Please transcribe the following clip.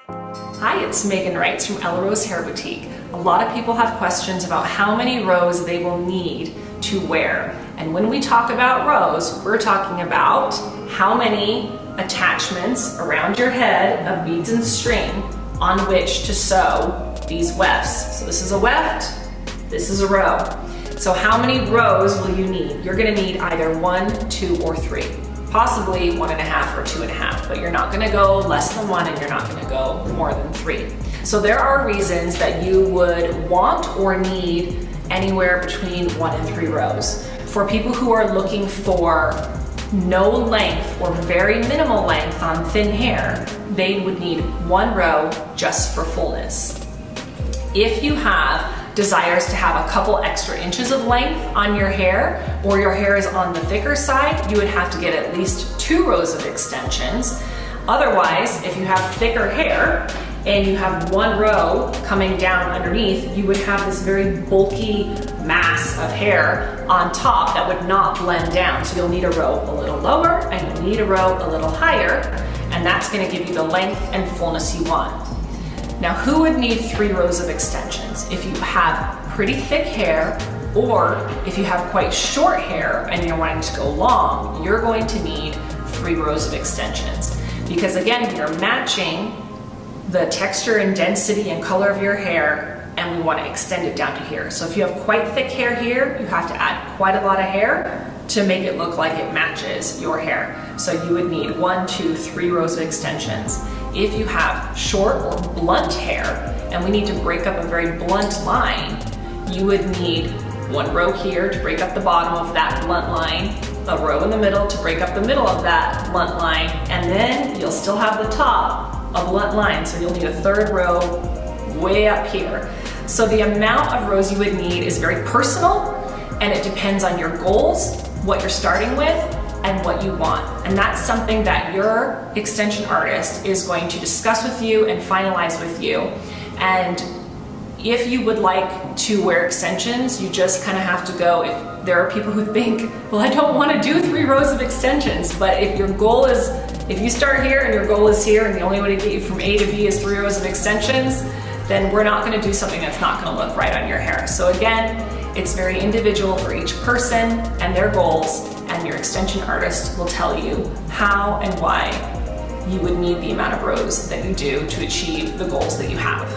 Hi, it's Megan Reitz from Ella Rose Hair Boutique. A lot of people have questions about how many rows they will need to wear. And when we talk about rows, we're talking about how many attachments around your head of beads and string on which to sew these wefts. So this is a weft, this is a row. So how many rows will you need? You're gonna need either 1, 2, or 3. Possibly 1.5 or 2.5, but you're not gonna go less than 1 and you're not gonna go more than 3. So there are reasons that you would want or need anywhere between 1 and 3 rows. For people who are looking for no length or very minimal length on thin hair, they would need 1 row just for fullness. If you have desires to have a couple extra inches of length on your hair, or your hair is on the thicker side, you would have to get at least 2 rows of extensions. Otherwise, if you have thicker hair and you have 1 row coming down underneath, you would have this very bulky mass of hair on top that would not blend down. So you'll need a row a little lower and you'll need a row a little higher, and that's gonna give you the length and fullness you want. Now, who would need 3 rows of extensions? If you have pretty thick hair, or if you have quite short hair and you're wanting to go long, you're going to need 3 rows of extensions. Because again, we are matching the texture and density and color of your hair, and we want to extend it down to here. So if you have quite thick hair here, you have to add quite a lot of hair to make it look like it matches your hair. So you would need 1, 2, 3 rows of extensions. If you have short or blunt hair, and we need to break up a very blunt line, you would need 1 row here to break up the bottom of that blunt line, a row in the middle to break up the middle of that blunt line, and then you'll still have the top a blunt line, so you'll need a 3rd row way up here. So the amount of rows you would need is very personal, and it depends on your goals, what you're starting with, and what you want. And that's something that your extension artist is going to discuss with you and finalize with you. And if you would like to wear extensions, you just kind of have to go. If there are people who think, well, I don't want to do 3 rows of extensions, but if your goal is, if you start here and your goal is here and the only way to get you from A to B is 3 rows of extensions, then we're not going to do something that's not going to look right on your hair. So again, it's very individual for each person and their goals, and your extension artist will tell you how and why you would need the amount of rows that you do to achieve the goals that you have.